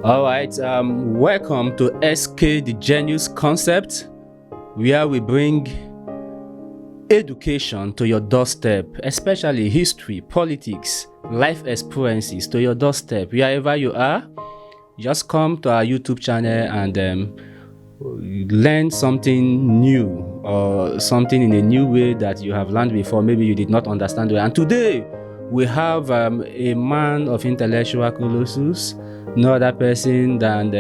All right, welcome to SK the Genius Concept, where we bring education to your doorstep, especially history, politics, life experiences to your doorstep. Wherever you are, just come to our YouTube channel and learn something new or something in a new way that you have learned before. Maybe you did not understand well. And today we have a man of intellectual colossus, no other person than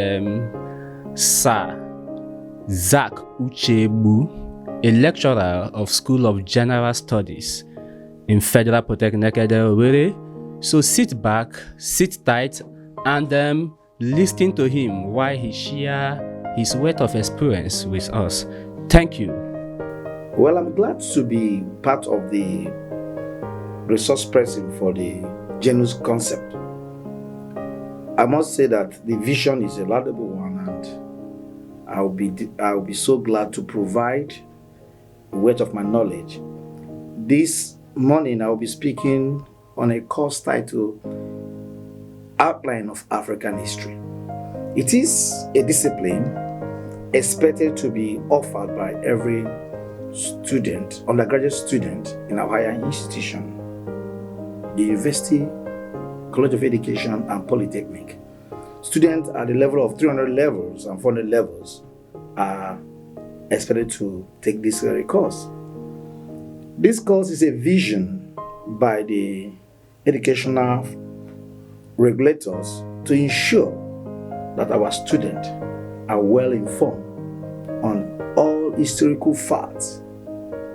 Sir Zach Uchegbu, a lecturer of School of General Studies in Federal Polytechnic Owerri. So sit back, sit tight, and listen to him while he shares his wealth of experience with us. Thank you. Well, I'm glad to be part of the resource person for the Genius Concept. I must say that the vision is a laudable one, and I'll be so glad to provide the weight of my knowledge. This morning I will be speaking on a course titled Outline of African History. It is a discipline expected to be offered by every student, undergraduate student in our higher institution, the university, college of education, and polytechnic. Students at the level of 300 levels and 400 levels are expected to take this very course. This course is a vision by the educational regulators to ensure that our students are well informed on all historical facts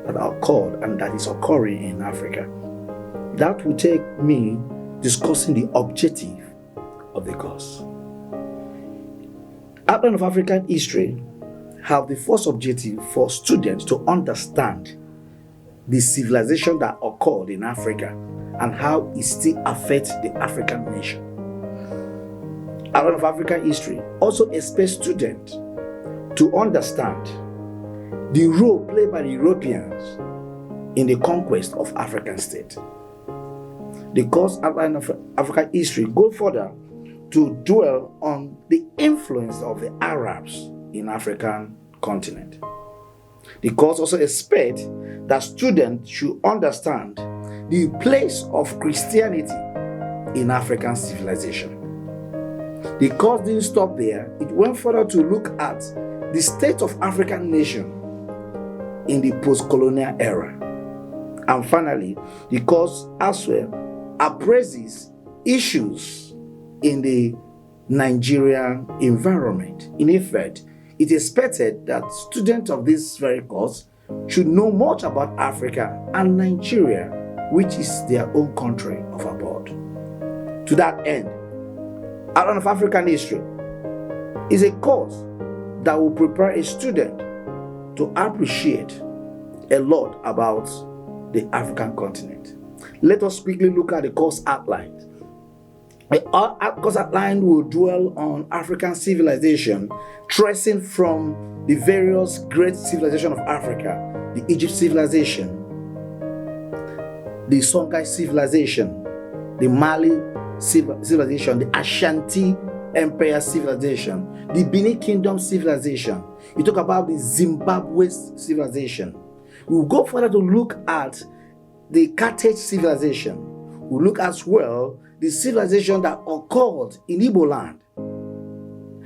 that are occurred and that is occurring in Africa. That will take me discussing the objective of the course. Outline of African History have the first objective for students to understand the civilization that occurred in Africa and how it still affects the African nation. Outline of African History also expects students to understand the role played by the Europeans in the conquest of African states. The course Outline of African History goes further to dwell on the influence of the Arabs in African continent. The course also expects that students should understand the place of Christianity in African civilization. The course didn't stop there. It went further to look at the state of African nation in the post-colonial era. And finally, the course as well appraises issues in the Nigerian environment. In effect, it is expected that students of this very course should know much about Africa and Nigeria, which is their own country of abode. To that end, Outline of African History is a course that will prepare a student to appreciate a lot about the African continent. Let us quickly look at the course outline. The course outline will dwell on African civilization, tracing from the various great civilizations of Africa, the Egypt civilization, the Songhai civilization, the Mali civilization, the Ashanti Empire civilization, the Benin Kingdom civilization. You talk about the Zimbabwe civilization. We'll go further to look at the Carthage civilization. We'll look as well the civilization that occurred in Igbo land,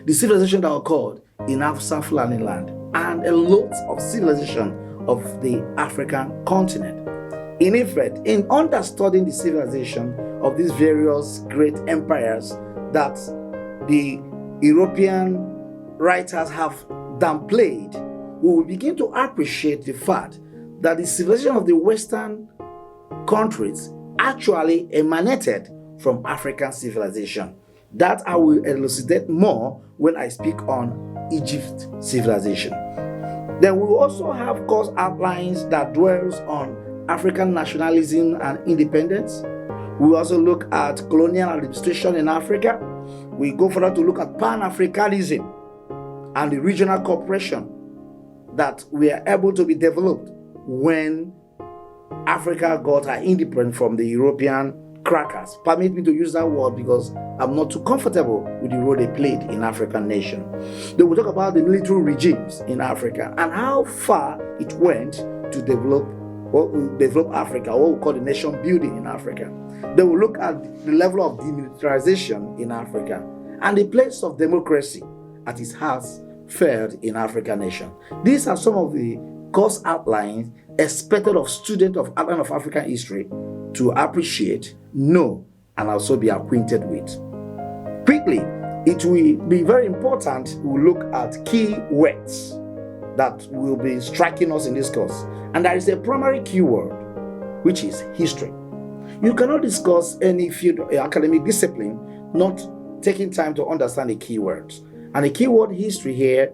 the civilization that occurred in Hausa Fulani land, and a lot of civilization of the African continent. In effect, in understanding the civilization of these various great empires that the European writers have downplayed, we will begin to appreciate the fact that the civilization of the Western countries actually emanated from African civilization. That I will elucidate more when I speak on Egypt civilization. Then we will also have course outlines that dwells on African nationalism and independence. We also look at colonial administration in Africa. We go further to look at Pan-Africanism and the regional cooperation that were able to be developed when Africa got her independence from the European crackers. Permit me to use that word because I'm not too comfortable with the role they played in African nation. They will talk about the military regimes in Africa and how far it went to develop Africa, what we call the nation building in Africa. They will look at the level of demilitarization in Africa and the place of democracy at its heart fared in African nation. These are some of the course outlines expected of students of Outline of African History to appreciate, know, and also be acquainted with. Quickly, it will be very important we look at key words that will be striking us in this course. And there is a primary keyword, which is history. You cannot discuss any field academic discipline not taking time to understand the keywords. And the keyword history here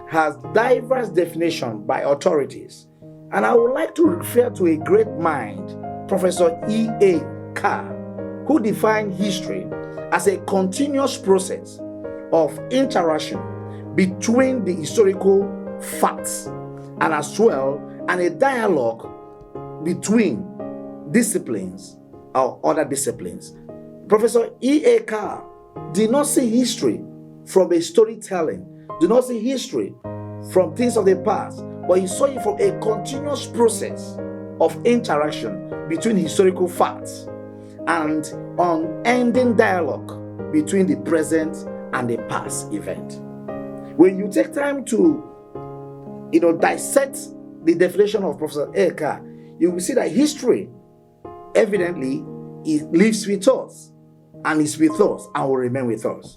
has diverse definition by authorities. And I would like to refer to a great mind, Professor E.A. Carr, who defined history as a continuous process of interaction between the historical facts and as well and a dialogue between disciplines or other disciplines. Professor E.A. Carr did not see history from a storytelling, did not see history from things of the past, but he saw it from a continuous process of interaction between historical facts and unending dialogue between the present and the past event. When you take time to dissect the definition of Professor Carr, you will see that history evidently it lives with us and is with us and will remain with us.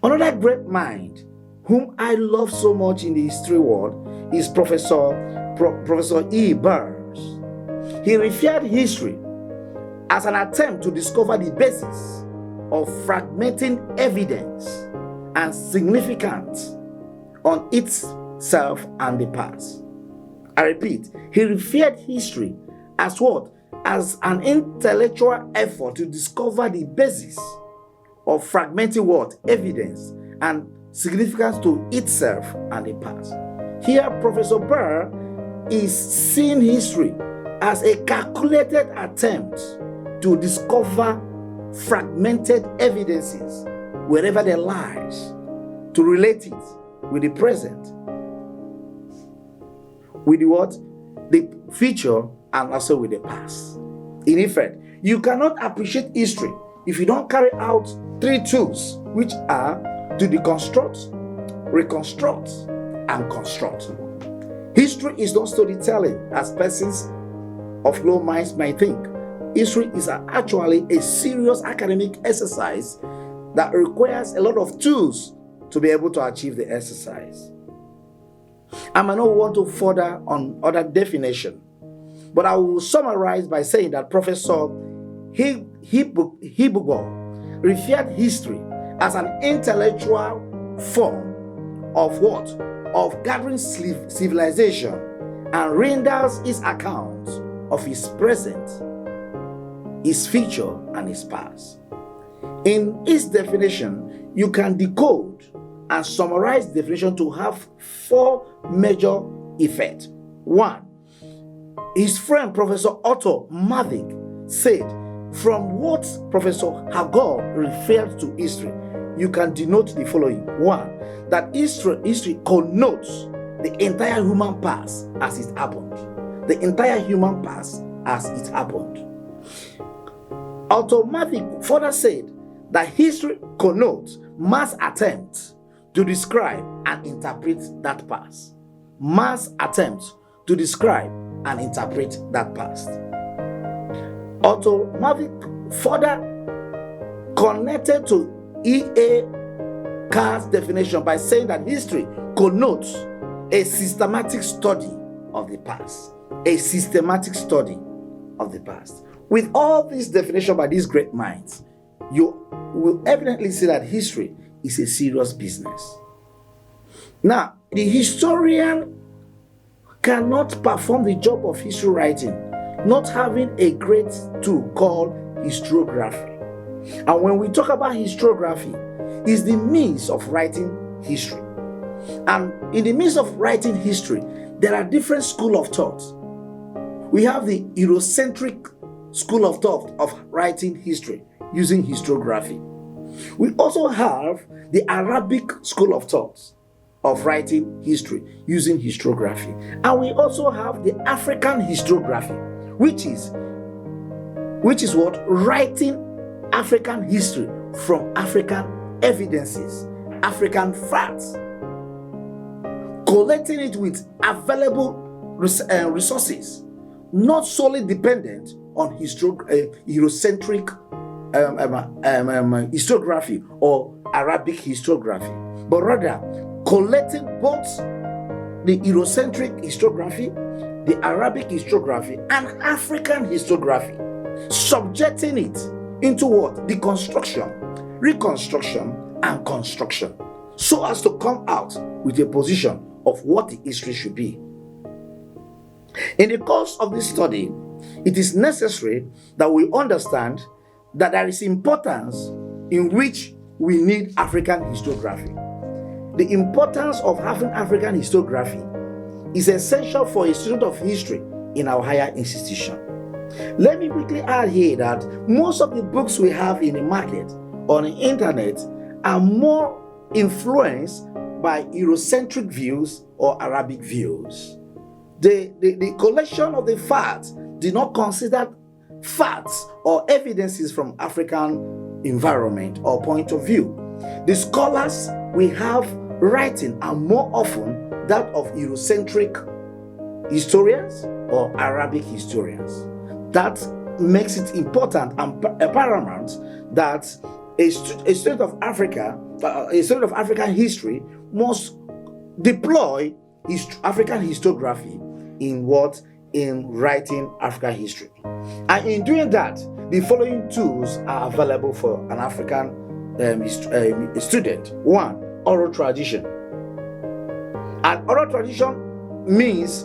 Another great mind whom I love so much in the history world is Professor E. Burns. He referred history as an attempt to discover the basis of fragmenting evidence and significance on itself and the past. I repeat, he referred history as what? As an intellectual effort to discover the basis of fragmenting what? Evidence and significance to itself and the past. Here, Professor Burr is seeing history as a calculated attempt to discover fragmented evidences wherever there lies, to relate it with the present, with the what? The future, and also with the past. In effect, you cannot appreciate history if you don't carry out three tools, which are to deconstruct, reconstruct, and construct. History is not storytelling, as persons of low minds might think. History is actually a serious academic exercise that requires a lot of tools to be able to achieve the exercise. I might not want to further on other definition, but I will summarize by saying that Professor Uchegbu referred history as an intellectual form of what? Of gathering civilization, and renders his account of his present, his future, and his past. In his definition, you can decode and summarize the definition to have four major effects. One, his friend Professor Otto Mavic said, from what Professor Hagel referred to history, you can denote the following. One, that history connotes the entire human past as it happened. The entire human past as it happened. Otto Mavic further said that history connotes mass attempts to describe and interpret that past. Mass attempts to describe and interpret that past. Otto Mavic further connected to E.A. Carr's definition by saying that history connotes a systematic study of the past. A systematic study of the past. With all these definitions by these great minds, you will evidently see that history is a serious business. Now, the historian cannot perform the job of history writing not having a great tool called historiography. And when we talk about historiography, it's the means of writing history. And in the means of writing history, there are different schools of thought. We have the Eurocentric school of thought of writing history using histography. We also have the Arabic school of thought of writing history using histography. And we also have the African histography, which is what? Writing African history from African evidences, African facts, collecting it with available resources, not solely dependent on Eurocentric histography or Arabic histography, but rather collecting both the Eurocentric histography, the Arabic histography, and African histography, subjecting it into what? Deconstruction, reconstruction, and construction, so as to come out with a position of what the history should be. In the course of this study, it is necessary that we understand that there is importance in which we need African histography. The importance of having African histography is essential for a student of history in our higher institution. Let me quickly add here that most of the books we have in the market on the internet are more influenced by Eurocentric views or Arabic views. The collection of the facts did not consider facts or evidences from African environment or point of view. The scholars we have writing are more often that of Eurocentric historians or Arabic historians. That makes it important and paramount that a student of Africa, a student of African history must deploy African histography in writing African history. And in doing that, the following tools are available for an African student. One, oral tradition. And oral tradition means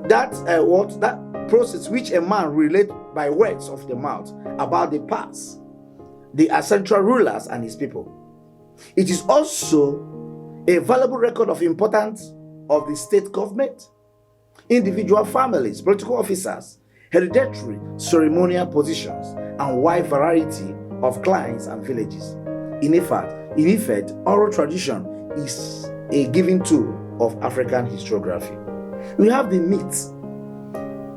that that process which a man relates by words of the mouth about the past, the ancestral rulers and his people. It is also a valuable record of importance of the state government, individual families, political officers, hereditary ceremonial positions, and wide variety of clans and villages. In effect, oral tradition is a given tool of African histography. We have the myth.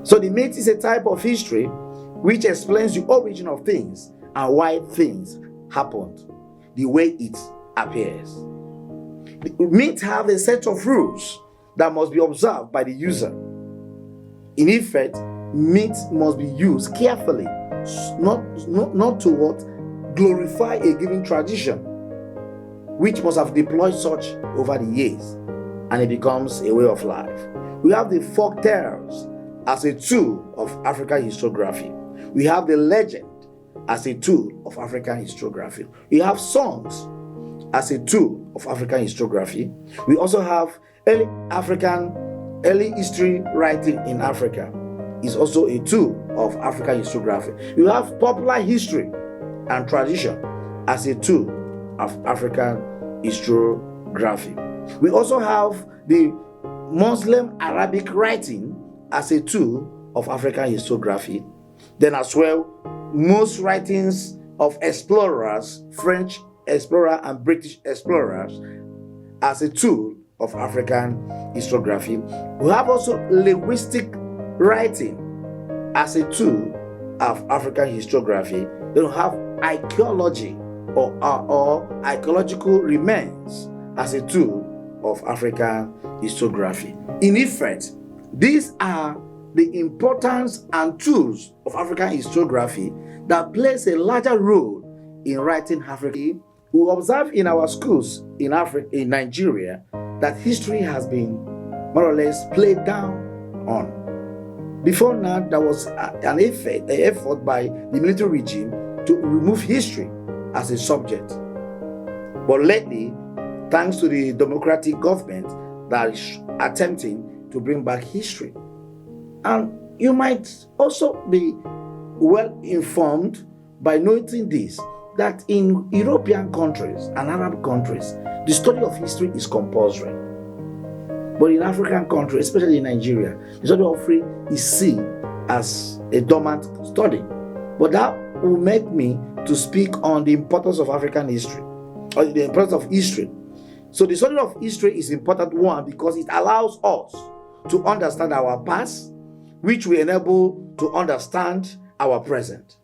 So the myth is a type of history which explains the origin of things and why things happened the way it appears. The myths have a set of rules that must be observed by the user. In effect, myths must be used carefully, not to glorify a given tradition, which must have deployed such over the years, and it becomes a way of life. We have the folk tales as a tool of African histography. We have the legend as a tool of African histography. We have songs as a tool of African histography. We also have early history writing in Africa is also a tool of African histography. We have popular history and tradition as a tool of African historiography. We also have the Muslim Arabic writing as a tool of African historiography. Then as well, most writings of explorers, French explorer and British explorers, as a tool of African historiography. We have also linguistic writing as a tool of African historiography. Then we have archaeology or archaeological remains as a tool of African historiography. In effect, these are the importance and tools of African historiography that plays a larger role in writing Africa. We observe in our schools in Nigeria, that history has been more or less played down on. Before now, there was an effort by the military regime to remove history as a subject. But lately, thanks to the democratic government that is attempting to bring back history. And you might also be well informed by noting this, that in European countries and Arab countries, the study of history is compulsory. But in African countries, especially in Nigeria, the study of history is seen as a dormant study. But that will make me to speak on the importance of African history, or the importance of history. So the study of history is important, one, because it allows us to understand our past, which will enable to understand our present.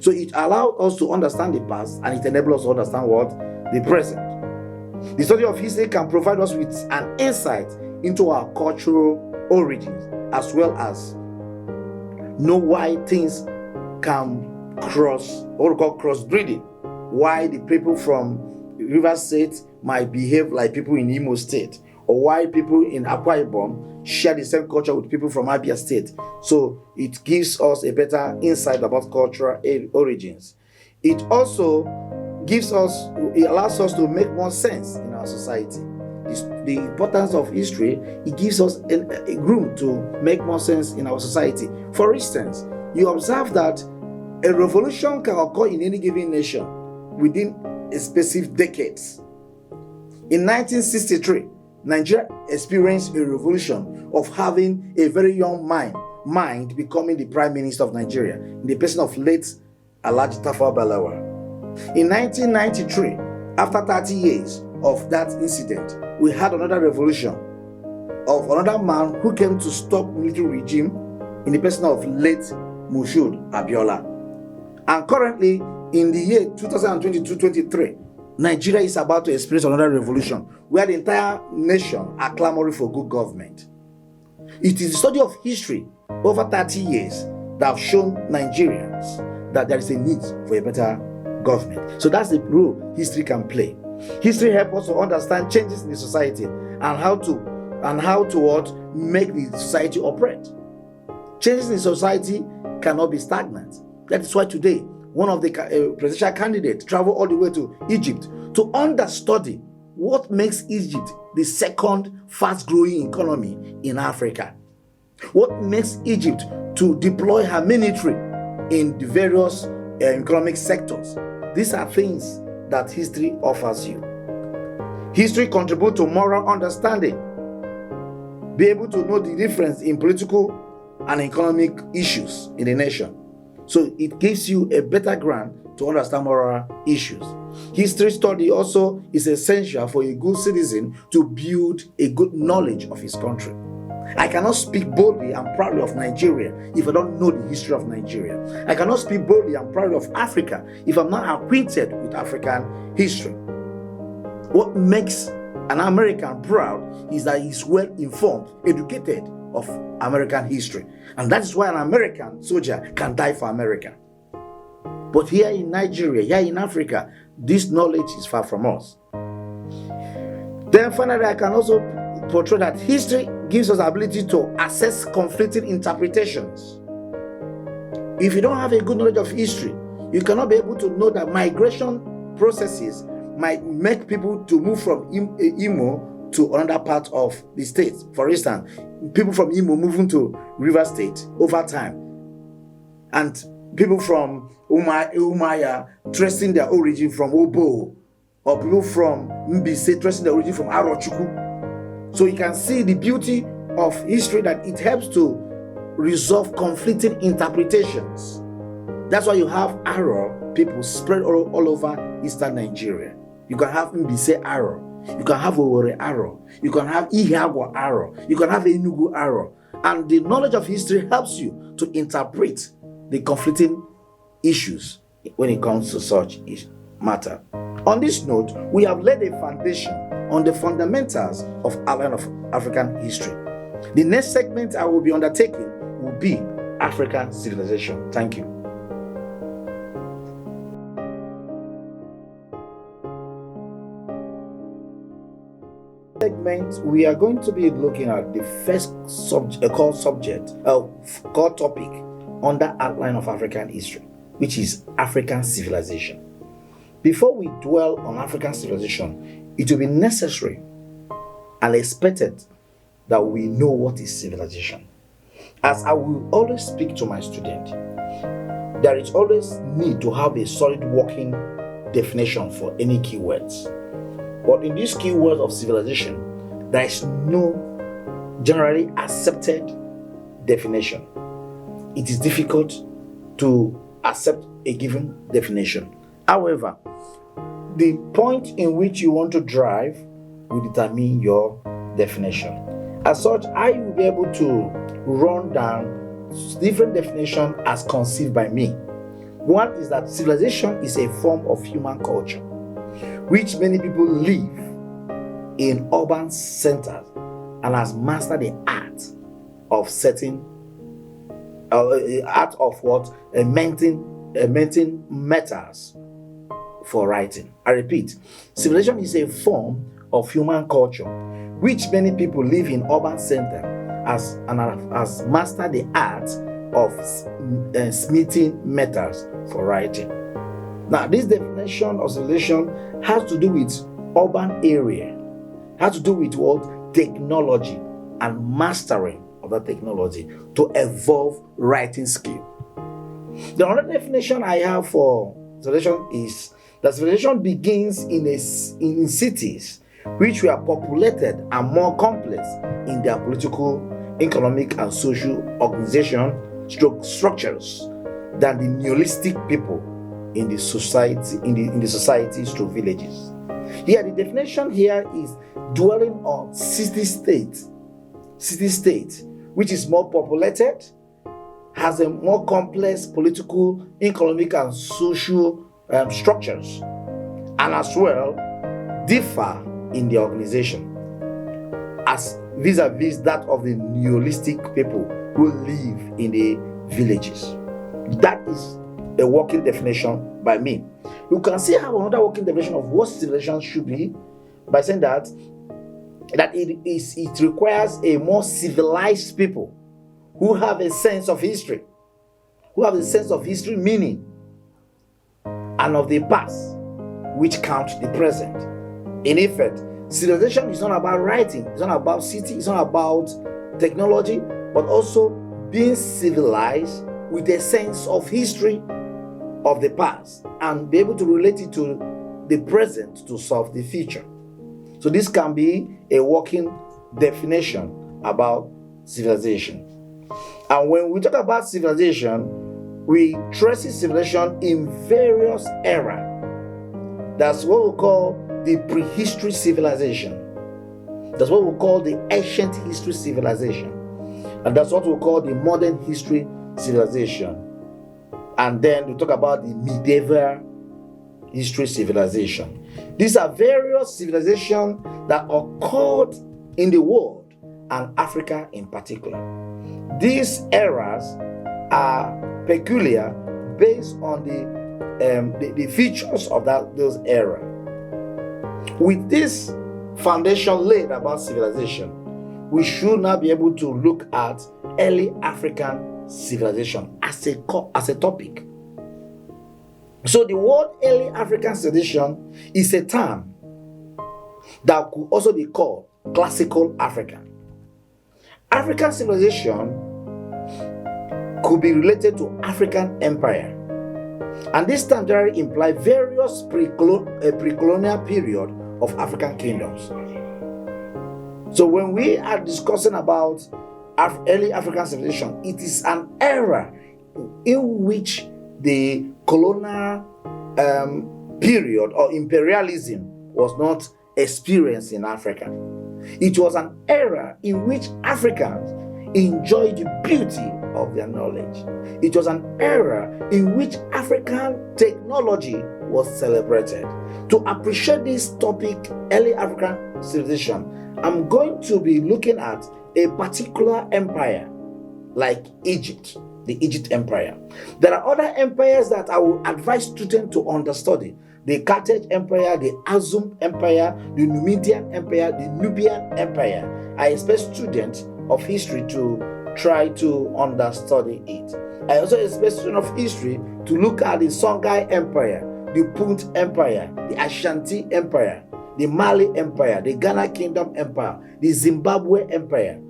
So it allows us to understand the past, and it enables us to understand what? The present. The study of history can provide us with an insight into our cultural origins, as well as know why things can crossbreeding, why the people from River State might behave like people in Imo State, or why people in Akwa Ibom share the same culture with people from Abia State. So it gives us a better insight about cultural origins. It also allows us to make more sense in our society. The importance of history, it gives us a room to make more sense in our society. For instance, you observe that a revolution can occur in any given nation within a specific decades. In 1963, Nigeria experienced a revolution of having a very young mind becoming the Prime Minister of Nigeria in the person of late Alhaji Tafawa Balewa. In 1993, after 30 years of that incident, we had another revolution of another man who came to stop military regime in the person of late Moshood Abiola. And currently, in the year 2022-23, Nigeria is about to experience another revolution where the entire nation are clamoring for good government. It is the study of history over 30 years that have shown Nigerians that there is a need for a better government. So that's the role history can play. History helps us to understand changes in the society and how to what make the society operate. Changes in society cannot be stagnant. That is why today one of the presidential candidates traveled all the way to Egypt to understudy what makes Egypt the second fast-growing economy in Africa. What makes Egypt to deploy her military in the various economic sectors. These are things that history offers you. History contributes to moral understanding. Be able to know the difference in political and economic issues in the nation. So it gives you a better ground to understand moral issues. History study also is essential for a good citizen to build a good knowledge of his country. I cannot speak boldly and proudly of Nigeria if I don't know the history of Nigeria. I cannot speak boldly and proudly of Africa if I'm not acquainted with African history. What makes an American proud is that he's well informed, educated of American history. And that is why an American soldier can die for America. But here in Nigeria, here in Africa, this knowledge is far from us. Then finally, I can also portray that history gives us the ability to assess conflicting interpretations. If you don't have a good knowledge of history, you cannot be able to know that migration processes might make people to move from Imo to another part of the state. For instance, people from Imo moving to River State over time, and people from Umaya tracing their origin from Obo, or people from Mbise tracing their origin from Arochukwu. So you can see the beauty of history, that it helps to resolve conflicting interpretations. That's why you have Aro people spread all over eastern Nigeria. You can have Mbise Aro, you can have Owerri Aro, you can have Ihiagwa Aro, you can have Enugu Aro. And the knowledge of history helps you to interpret the conflicting issues when it comes to such matter. On this note, we have laid a foundation on the fundamentals of outline of African history. The next segment I will be undertaking will be African civilization. Thank you. Segment, we are going to be looking at the first core topic under outline of African history, which is African civilization. Before we dwell on African civilization, it will be necessary and expected that we know what is civilization. As I will always speak to my student, there is always need to have a solid working definition for any keywords. But in this keyword of civilization, there is no generally accepted definition. It is difficult to accept a given definition. However, the point in which you want to drive will determine your definition. As such, I will be able to run down different definitions as conceived by me. One is that civilization is a form of human culture which many people live in urban centers and has mastered the art of menting metals for writing. I repeat, civilization is a form of human culture which many people live in urban centers and has mastered the art of smithing metals for writing. Now, this definition of civilization has to do with urban area, has to do with what? Technology and mastering of that technology to evolve writing skill. The other definition I have for civilization is that civilization begins in cities which were populated and more complex in their political, economic, and social organization structures than the Neolithic people in the society in the societies through villages. Here, the definition here is dwelling on city-state, which is more populated, has a more complex political, economic, and social structures, and as well differ in the organization as vis-a-vis that of the Neolithic people who live in the villages. That is a working definition by me. You can see how another working definition of what civilization should be by saying that it requires a more civilized people who have a sense of history, meaning, and of the past, which count the present. In effect, civilization is not about writing, it's not about city, it's not about technology, but also being civilized with a sense of history of the past and be able to relate it to the present to solve the future. So this can be a working definition about civilization. And when we talk about civilization, we trace civilization in various eras. That's what we call the prehistory civilization. That's what we call the ancient history civilization. And that's what we call the modern history civilization. And then we talk about the medieval history civilization. These are various civilizations that occurred in the world and Africa in particular. These eras are peculiar based on the features of those eras. With this foundation laid about civilization, we should now be able to look at early African civilization as a topic. So the word early African civilization is a term that could also be called classical African. African civilization could be related to African empire, and this term generally implies various pre-colonial period of African kingdoms. So when we are discussing about early African civilization, it is an era in which the colonial period or imperialism was not experienced in Africa. It was an era in which Africans enjoyed the beauty of their knowledge. It was an era in which African technology was celebrated. To appreciate this topic, early African civilization, I'm going to be looking at a particular empire like Egypt, the Egypt Empire. There are other empires that I will advise students to understudy. The Carthage Empire, the Azum Empire, the Numidian Empire, the Nubian Empire. I expect students of history to try to understudy it. I also expect students of history to look at the Songhai Empire, the Punt Empire, the Ashanti Empire, the Mali Empire, the Ghana Kingdom Empire, the Zimbabwe Empire,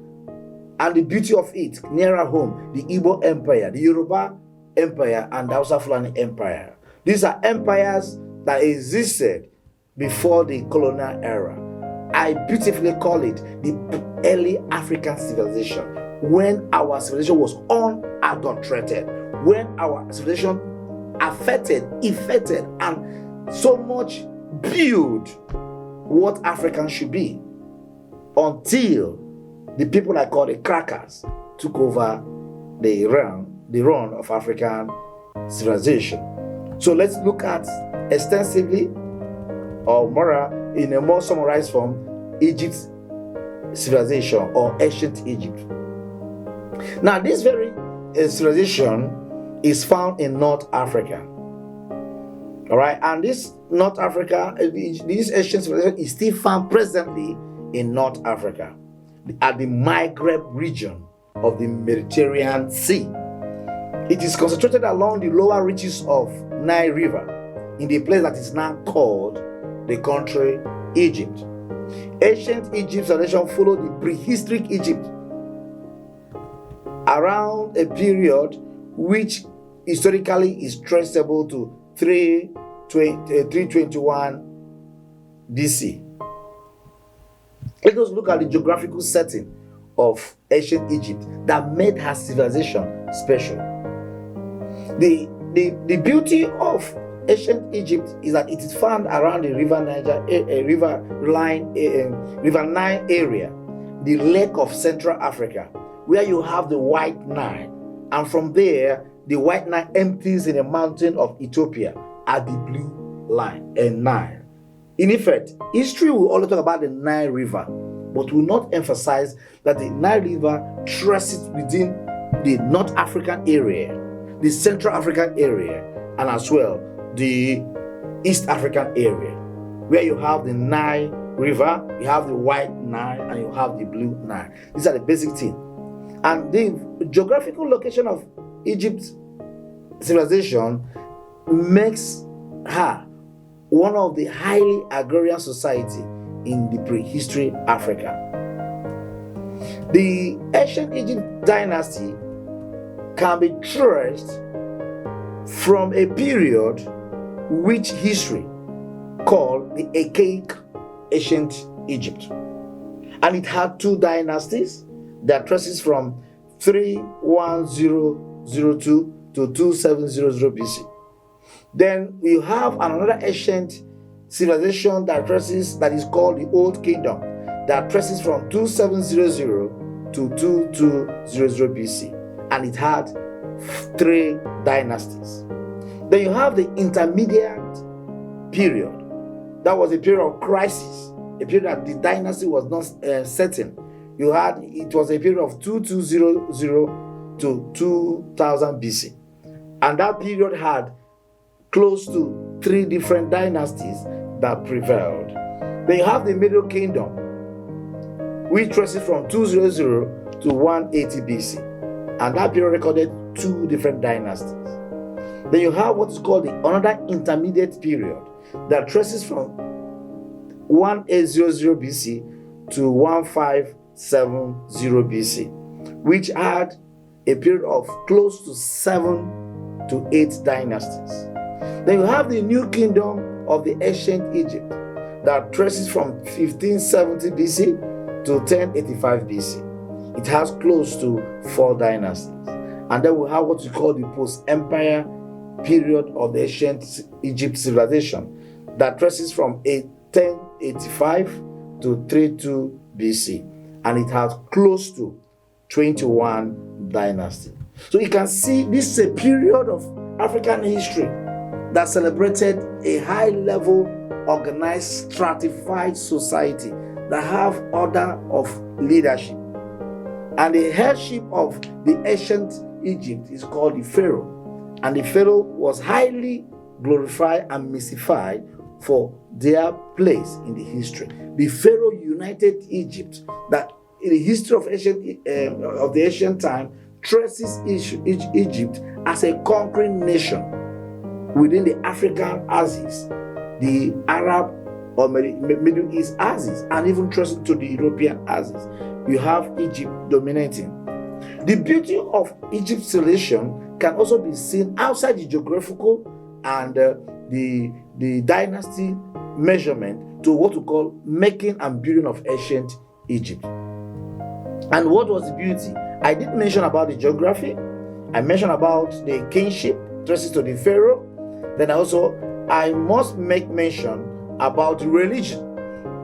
and the beauty of it, nearer home, the Igbo Empire, the Yoruba Empire, and the Hausa Fulani Empire. These are empires that existed before the colonial era. I beautifully call it the early African civilization, when our civilization was unadulterated, when our civilization affected, and so much built what Africans should be, until the people I call the crackers took over the run of African civilization. So let's look at extensively, or more in a more summarized form, Egypt's civilization or ancient Egypt. Now, this very civilization is found in North Africa. All right, and this North Africa, this ancient civilization is still found presently in North Africa, at the Maghreb region of the Mediterranean Sea. It is concentrated along the lower reaches of Nile River, in the place that is now called the country Egypt. Ancient Egypt civilization followed the prehistoric Egypt around a period which historically is traceable to 321 BC. Let us look at the geographical setting of ancient Egypt that made her civilization special. The beauty of ancient Egypt is that it is found around the River Nile area, the Lake of Central Africa, where you have the White Nile, and from there the White Nile empties in the mountain of Ethiopia at the Blue Nile. In effect, history will only talk about the Nile River, but will not emphasize that the Nile River traces within the North African area, the Central African area, and as well the East African area, where you have the Nile River, you have the White Nile, and you have the Blue Nile. These are the basic things. And the geographical location of Egypt's civilization makes her one of the highly agrarian society in the prehistory Africa. The ancient Egypt dynasty can be traced from a period which history called the Archaic Ancient Egypt, and it had two dynasties that traces from 31002 to 2700 BC. Then you have another ancient civilization that is called the Old Kingdom, that traces from 2700 to 2200 BC, and it had three dynasties. Then you have the intermediate period. That was a period of crisis, a period that the dynasty was not certain. It was a period of 2200 to 2000 BC, and that period had close to three different dynasties that prevailed. Then you have the Middle Kingdom, which traces from 200 to 180 BC, and that period recorded two different dynasties. Then you have what is called another intermediate period that traces from 1800 BC to 1570 BC, which had a period of close to 7 to 8 dynasties. Then you have the New Kingdom of the ancient Egypt that traces from 1570 BC to 1085 BC. It has close to 4 dynasties. And then we have what we call the post-empire period of the ancient Egypt civilization that traces from 1085 to 32 BC, and it has close to 21 dynasties. So you can see this is a period of African history that celebrated a high-level, organized, stratified society that have order of leadership. And the headship of the ancient Egypt is called the Pharaoh. And the Pharaoh was highly glorified and mystified for their place in the history. The Pharaoh united Egypt, that in the history of the ancient time traces Egypt as a conquering nation within the African axis, the Arab or Middle East axis, and even tracing to the European axis. You have Egypt dominating. The beauty of Egypt's civilization can also be seen outside the geographical and the dynasty measurement to what we call making and building of ancient Egypt. And what was the beauty? I did mention about the geography, I mentioned about the kingship, traces to the Pharaoh. Then I must make mention about religion.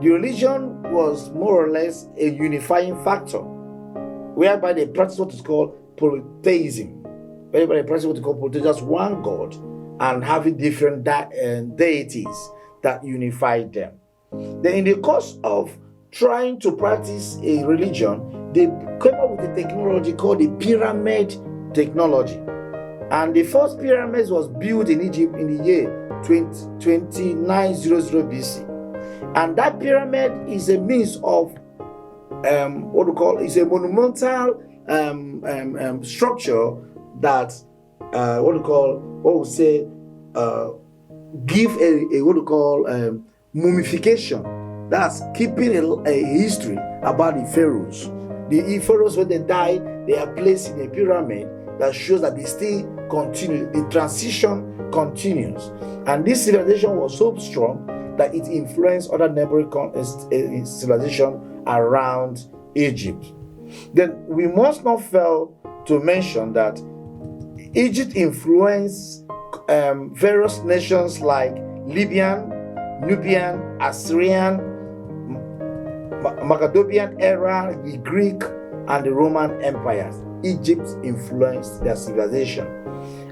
The religion was more or less a unifying factor, whereby they practice what is called polytheism. Whereby they practice what is called polytheism, just one God, and having different deities that unified them. Then in the course of trying to practice a religion, they came up with a technology called the pyramid technology. And the first pyramid was built in Egypt in the year 2900 BC. And that pyramid is a means of is a monumental structure that give a mummification. That's keeping a history about the pharaohs. The pharaohs, when they die, they are placed in a pyramid that shows that they still continue. The transition continues. And this civilization was so strong that it influenced other neighboring civilizations around Egypt. Then we must not fail to mention that Egypt influenced various nations like Libyan, Nubian, Assyrian, Macedonian era, the Greek, and the Roman empires. Egypt influenced their civilization.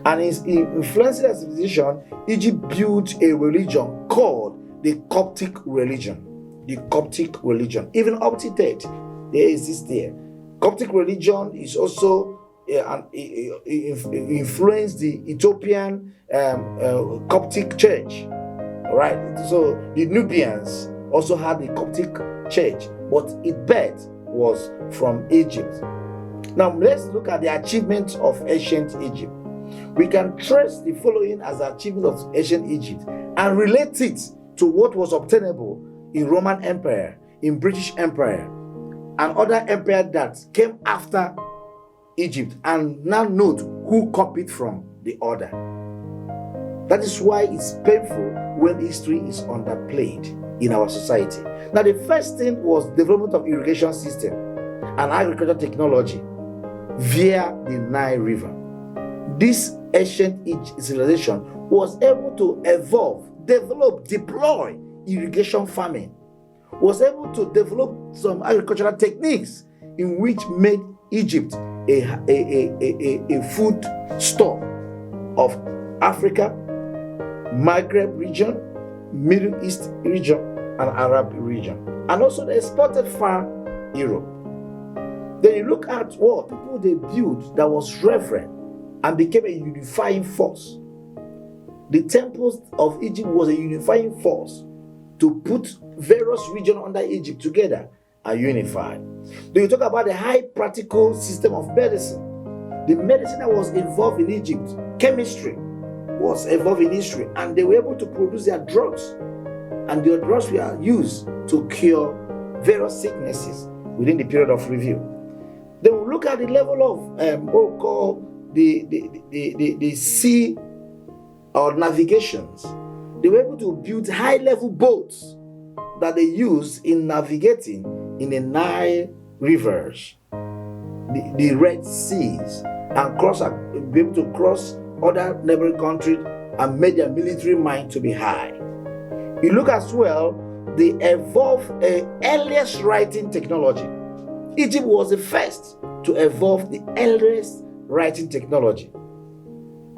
And in influencing their civilization, Egypt built a religion called the Coptic religion. The Coptic religion. Even up to date, they exist there. Coptic religion is also influenced the Ethiopian Coptic church. Right? So the Nubians also had the Coptic church, but its birth was from Egypt. Now let's look at the achievements of ancient Egypt. We can trace the following as the achievements of ancient Egypt and relate it to what was obtainable in Roman Empire, in British Empire, and other empires that came after Egypt, and now note who copied from the other. That is why it's painful when history is underplayed in our society. Now, the first thing was development of irrigation system and agricultural technology via the Nile River. This ancient civilization was able to evolve, develop, deploy irrigation farming, was able to develop some agricultural techniques in which made Egypt a food store of Africa, Maghreb region, Middle East region, and Arab region, and also they exported far Europe. Then you look at what people they built that was reverent and became a unifying force. The temples of Egypt was a unifying force to put various regions under Egypt together and unified. Then you talk about the high practical system of medicine. The medicine that was involved in Egypt, chemistry was involved in history, and they were able to produce their drugs, and their drugs were used to cure various sicknesses within the period of review. Then we look at the level of what we call the sea or navigations. They were able to build high-level boats that they used in navigating in the Nile rivers, the Red Seas, and be able to cross other neighboring countries and made their military mind to be high. You look as well, they evolved the earliest writing technology. Egypt was the first to evolve the earliest writing technology.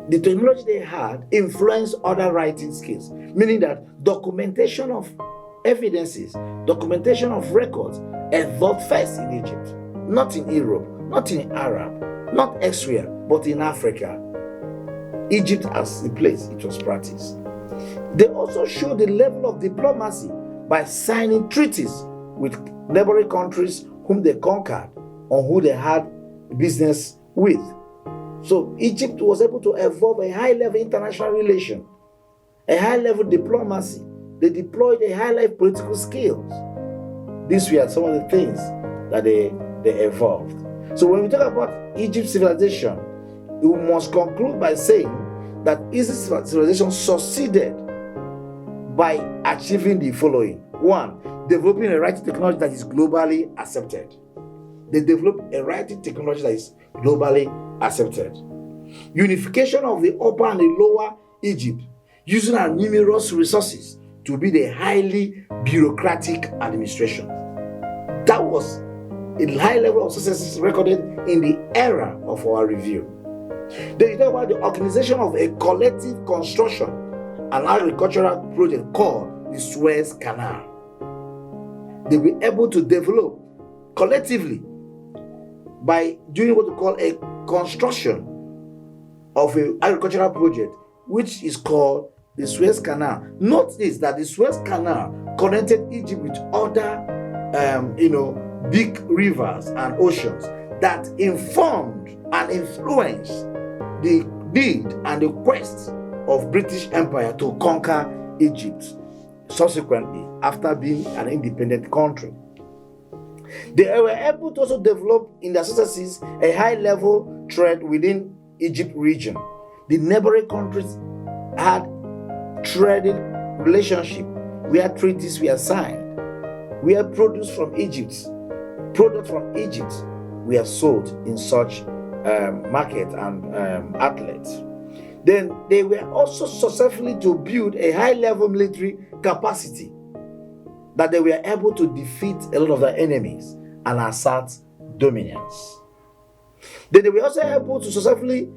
The technology they had influenced other writing skills, meaning that documentation of evidences, documentation of records evolved first in Egypt, not in Europe, not in Arab, not elsewhere, but in Africa. Egypt as the place it was practiced. They also showed the level of diplomacy by signing treaties with neighboring countries whom they conquered or who they had business with. So Egypt was able to evolve a high-level international relation, a high-level diplomacy. They deployed a high-level political skills. These were some of the things that they evolved. So when we talk about Egypt's civilization, we must conclude by saying that Egypt's civilization succeeded by achieving the following. One, developing a writing technology that is globally accepted. They developed a writing technology that is globally accepted. unification of the upper and the lower Egypt, using our numerous resources to build a highly bureaucratic administration. That was a high level of successes recorded in the era of our review. Then you talk about the organization of a collective construction and agricultural project called the Suez Canal. They were able to develop collectively by doing what we call a construction of an agricultural project, which is called the Suez Canal. Note this, that the Suez Canal connected Egypt with other big rivers and oceans that informed and influenced the need and the quest of British Empire to conquer Egypt subsequently after being an independent country. They were able to also develop in their successes a high-level trade within Egypt region. The neighboring countries had trading relationship where treaties were signed, where products from Egypt were sold in such market and outlets. Then they were also successfully to build a high-level military capacity that they were able to defeat a lot of their enemies and assert dominance. Then they were also able to successfully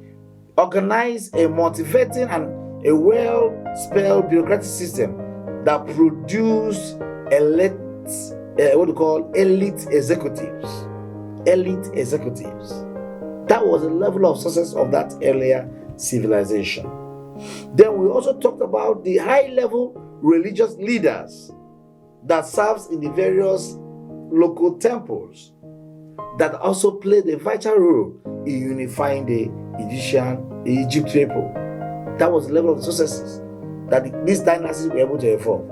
organize a motivating and a well-spelled bureaucratic system that produced elite executives. Elite executives. That was the level of success of that earlier civilization. Then we also talked about the high-level religious leaders that serves in the various local temples that also played a vital role in unifying the Egypt people. That was the level of successes that these dynasties were able to evolve.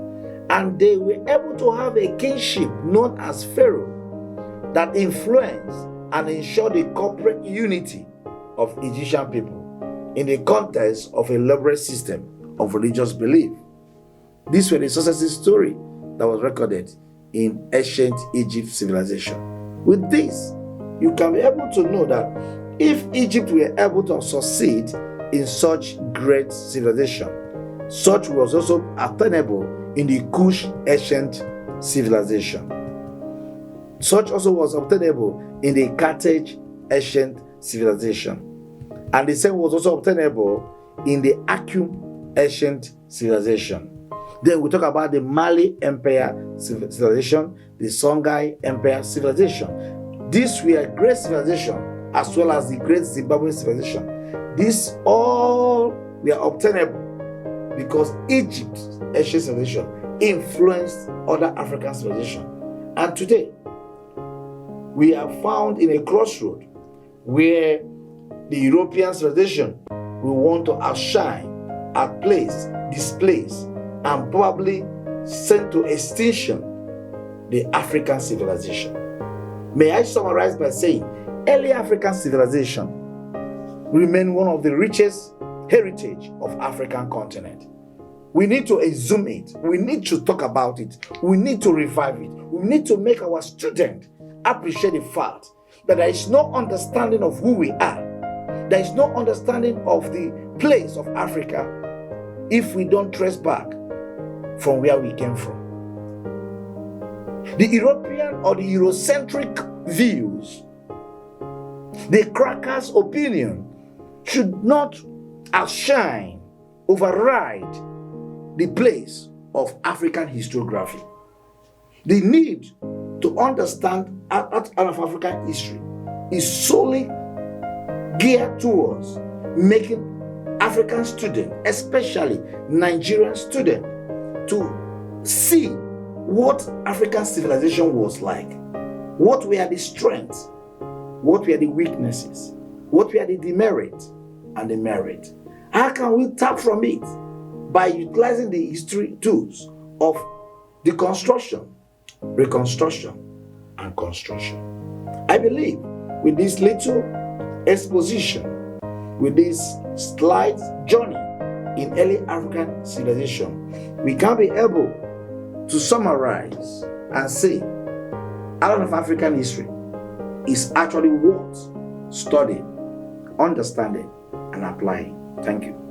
And they were able to have a kingship known as Pharaoh that influenced and ensured the corporate unity of Egyptian people in the context of a elaborate system of religious belief. These were the successes story that was recorded in ancient Egypt civilization. With this, you can be able to know that if Egypt were able to succeed in such great civilization, such was also attainable in the Kush ancient civilization. Such also was obtainable in the Carthage ancient civilization. And the same was also obtainable in the Akum ancient civilization. Then we talk about the Mali Empire civilization, the Songhai Empire civilization. These were great civilization as well as the great Zimbabwe civilization. These all were obtainable because Egypt's ancient civilization influenced other African civilizations. And today, we are found in a crossroad where the European civilization will want to outshine, outplace, displace, and probably send to extinction the African civilization. May I summarize by saying, early African civilization remain one of the richest heritage of African continent. We need to exhume it. We need to talk about it. We need to revive it. We need to make our students appreciate the fact that there is no understanding of who we are. There is no understanding of the place of Africa if we don't trace back from where we came from. The European or the Eurocentric views, the crackers' opinion should not outshine, override the place of African historiography. The need to understand African history is solely geared towards making African students, especially Nigerian students, to see what African civilization was like. What were the strengths? What were the weaknesses? What were the demerits and the merit? How can we tap from it? By utilizing the history tools of deconstruction, reconstruction, and construction. I believe with this little exposition, with this slight journey in early African civilization, we can be able to summarize and say a lot of African history is actually worth studying, understanding, and and apply. Thank you.